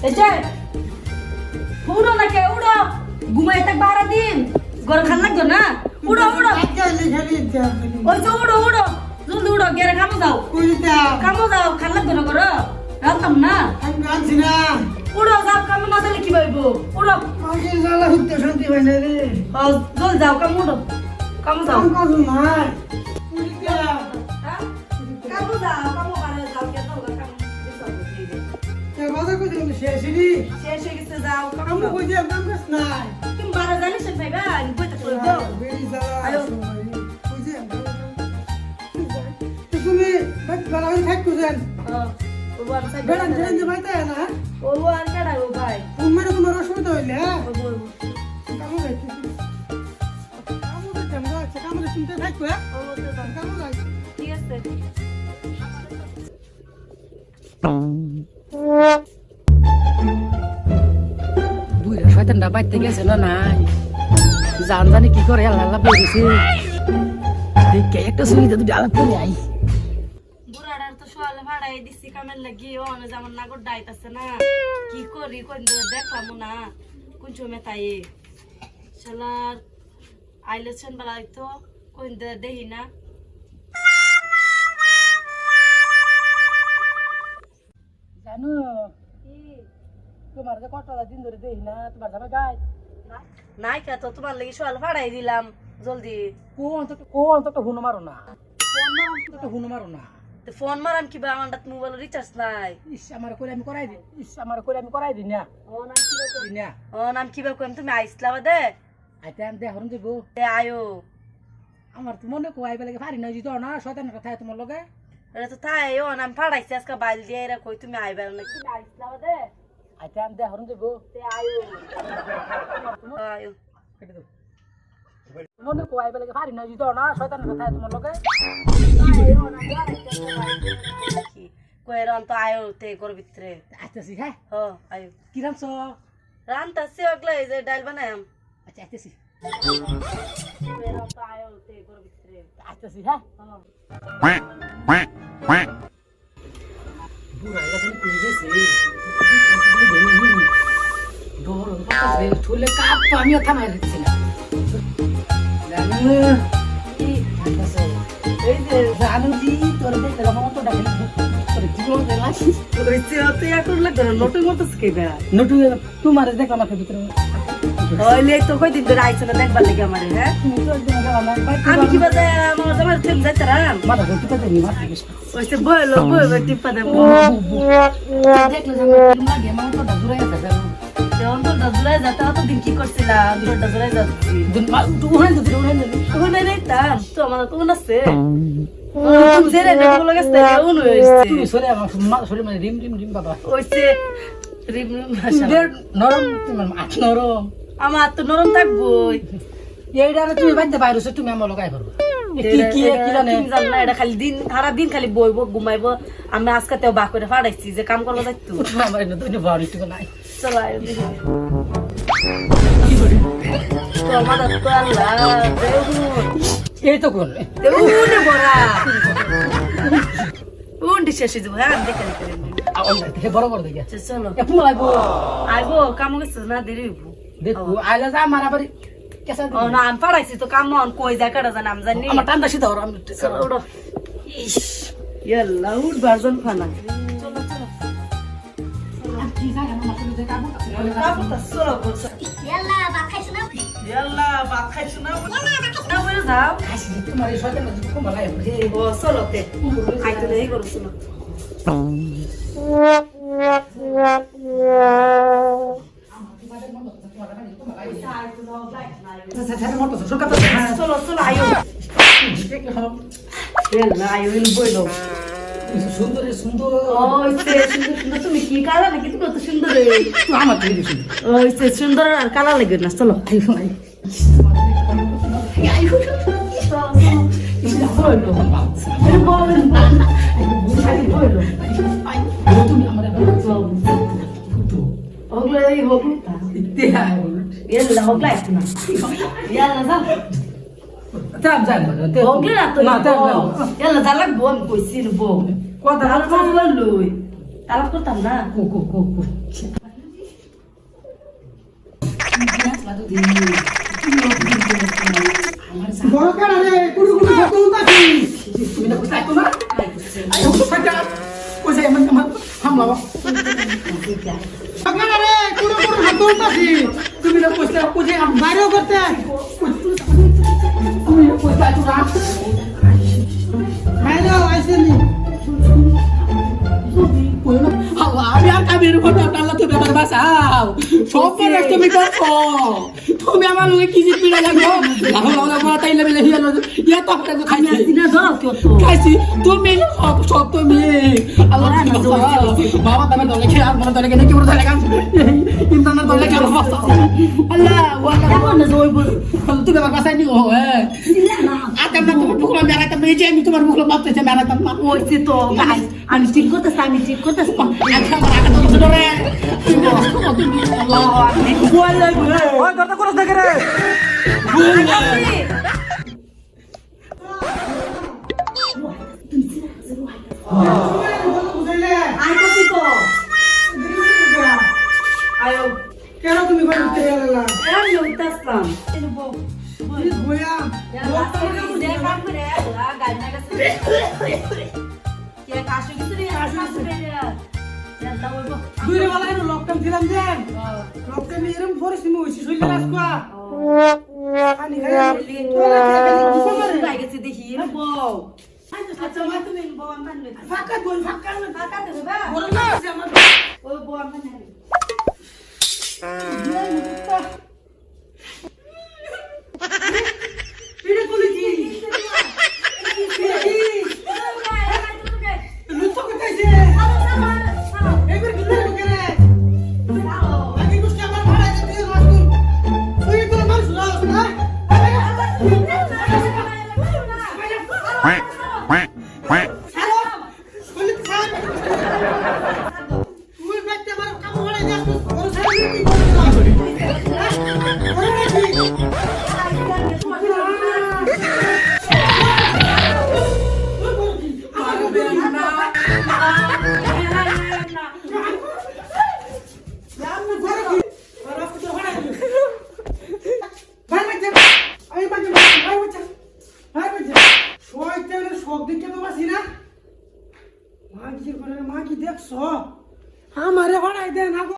এই যে উড়ো না কে উড়ো ঘুমাই থাক 12 দিন গরম খান লাগতো না উড়ো উড়ো ওই যে উড়ো উড়ো জলদি উড়ো গেরে কামো যাও খান লাগতো না করো রাখতাম না উড়ো যাও কামো না দিলে কি পাইবো উড়ো জল যাও কামো উড়ো কামো যাও কামো যাও কামো বারে যাও কে তো শেষ হয়ে গেছে যাও কামো তুমি বারে জানিস ভাইবা বইতে করবো আয়ো তুমি বাড়াবাড়ি থাকতো যেন ও আর সাইড বেড়ান বেড়ান যে বাইতে না ও আর কেডা ও ভাই তোমার কোনো অসুবিধা হইলে হ্যাঁ ও বল কামো যাইতে কামো যাইতে আমরা কামো শুনতে থাকবো হ্যাঁ ও তো কামো যাই ঠিক আছে বুইরা শয়তানটা বাইতে গেছে না নাই জান জানি কি করে আল্লাহ আল্লাহ বলেছে দেখে একটা সুবিধা দুটো আলাপ করে আই বুড়াটার তো সোয়ালে ভাড়াই দিছি কামের লাগি ও না যেমন নাগর ডাইতাছে না কি করি কোন দেখলাম না কোন সময় তাই শালার আইলেছেন বেলা তো কোন দেহি না জানো তোমার যে কতটা দিন ধরে দেখি না তোমার যাবে গাই নাই কে তো তোমার লাগি সোয়াল ভাড়াই দিলাম জলদি কোন তো হুনো মারো না তো হুনো মারো না ফোন মারাম কিবা আমার মোবাইল রিচার্জ নাই ইস আমার করে আমি করাই দিই ইস আমার করে আমি করাই দিই না ও নাম কিবা কইম তুমি আইসলা বাদে আইতে আমি দেখুন দেবো তে আয়ো আমার তো মনে কই আইবে লাগে পারি না জিতো না শয়তানের কথা তোমার লগে এটা তো তাই ও নাম ফাড়াইছে আজকে বাইল দিয়ে এরা কই তুমি আইবা না তুমি আইসলা বাদে আইতে আমি দেখুন দেবো তে আয়ো আয়ো কেটে দেবো মনে কই আইবে লাগে পারি না জিতো না শয়তানের কথা তোমার লগে কইরন তো আয়ো তে গর ভিতরে আইতেছি হ্যাঁ হ আয়ো কি রামছ রান্তাছি ওগলা এই যে ডাল বানাম আচ্ছা আইতেছি কইরন তো আয়ো তে গর ভিতরে আইতেছি হ্যাঁ quack, quack, quack. বুড়া গেছে কই গেছে ডর ঠুলে কাপ আমিও থামাই দিচ্ছি না জানো এই যে জানো জি তোর দেখতে আমার তো ডাকে তোর জীবন দেলাস কইছে অত ইয়া করলে নটু মতো স্কেবা নটু তোমার দেখলাম আমাকে ভিতরে হইলে তো কই দিন ধরে আইছ না দেখবার লাগি আমারে হ্যাঁ তুমি তো দিন গেলাম আমি কি বাজে আমার জামার তেল যাইতারাম মাথা ধরতে পারে নি মাথা গেছে ওইসে বইলো টিপা দেব দেখলে জানো তুমি লাগে আমার তো দূরে আছে যেমন তো ডজলাই যাতা তো দিন কি করছিলাম তো ডজলাই যাচ্ছি দিন মা উড়ান দিতে তখন নাইতাম তো আমার তো মনে আছে তুমি যে রে বলে গেছে এমন হইছে তুমি সরে আমার মাথা সরে মানে রিম রিম রিম বাবা ওইসে রিম নরম তোমার আখ নরম আমার তো নরম থাকবই এইটা তুমি বাইতে বাইরেছো তুমি আমার লগাই করবে কি কি কি জানে তুমি জানো না এটা খালি দিন সারা দিন খালি বইবো ঘুমাইবো আমি আজকেও বা করে ফাড়াইছি যে কাম করবো যাইতো আমার এনে দুই বাড়ি ঠিক নাই চলো আয় কি করি তো আমার তো আল্লাহ এই তো কোন দেউনে বড়া উন্ডি শেষে যাবো হ্যাঁ দেখে দেখে আওয়াজ থেকে বড় বড় দেখে চলো একটু লাগবো আইবো কাম গেছে না দেরি হইবো দেখো আইলা যা আমার আবার কেসা ও না আমি পাড়াইছি তো কাম মন কই যায় কাটা জানা আমি জানি আমার টান্ডা সিধা আমি চলো উড়ো ইস ইয়াল্লা উঠ বারজন ফানা চলো চলো কি জায়গা না মাথা দিয়ে কাবু কাবু তো চলো বলছো ইয়াল্লা ভাত খাইছ না ইয়াল্লা ভাত খাইছো না না বলে যাও খাইছি তোমার এই শয়তান না কম লাগে ও চলো তে আইতো নেই করো চলো চলো চলো আয়ো আয়ো বইলো সুন্দর সুন্দর ওইসে সুন্দর সুন্দর তুমি কি কালা নাকি তুমি কত সুন্দর আমার থেকে সুন্দর ওইসে সুন্দর আর কালা লাগে না চলো তুমি আমার ওগুলো হোক হোক লাগতো না ইয়াল্লা যা তাম জান ಹೋಗ್ಲಿ ಆತು ನಾ ತಾಮ್ ಎಲ್ಲ ತಲಕ್ ಬೋನ್ ಕೊಯ್ಸಿನ ಬೋ কথা তালাক করলুই তালাক করতাম না কো দাদু দি আমার জান বড় কারা রে কুড়ু কুড়ু কত উঠতাছি তুমি না কোথায় তোমার আই কোথায় কোথায় আমার হামলা কারা রে কুড়ু কুড়ু কত উঠতাছি তুমি না কোথায় আমার বাইরেও করতে তুমি না কোথায় তোরা বাইরেও আইসেনি আল্লাহ আমি আর কাবির কথা আল্লাহ তুমি আমার বাঁচাও সব পরে তুমি করছো তুমি আমার লোকে কি জিত পিড়া লাগো লাহো লাহো বড় তাইলে বেলে হিয়া ইয়া তো আপনাকে তো খাইছি সিনা দাও কেউ তো খাইছি তুমি সব তুমি আল্লাহ বাবা তুমি দলে খেয়ে আর মনে দলে কেন কি বড় দলে কাম ইন্টারনেট দলে কেন বাঁচাও আল্লাহ ওয়াল্লাহ কেমন না জয় বল তুমি আমার বাঁচাই নি ও সিনা না আতাম না তোমার মুখলো মেরাতাম না এই যে আমি তোমার মুখলো মাপতেছে মেরাতাম না ওইছে তো আমি ঠিক করতেছি আচ্ছা আমার আগে তো ধরে আল্লাহ ওই দরজা করছ দেখে রে আইতাছি তো আয়ো কেন তুমি করে উঠতে গেলা আমি উঠতাম বইয়া দুইরে বালা এর লকডাউন দিলাম দেন লকডাউন এরম পরিস্থিতি হইছে শরীরে রাখবা পানি খাই ফাঁকা বল ফাঁকা বল না আমার পিড়ে পুলিশি লুচ্চ কোথাইছে এবার কি করে করে আগে কুছ আমার ভাড়া দিতে রাস্তুল তুই তো মানুষ লাস না quack, quack, quack. হ্যালো বলি স্যার তুই বাইতে আমার কাম ভাড়া দিতে ওর সাথে কি করছিস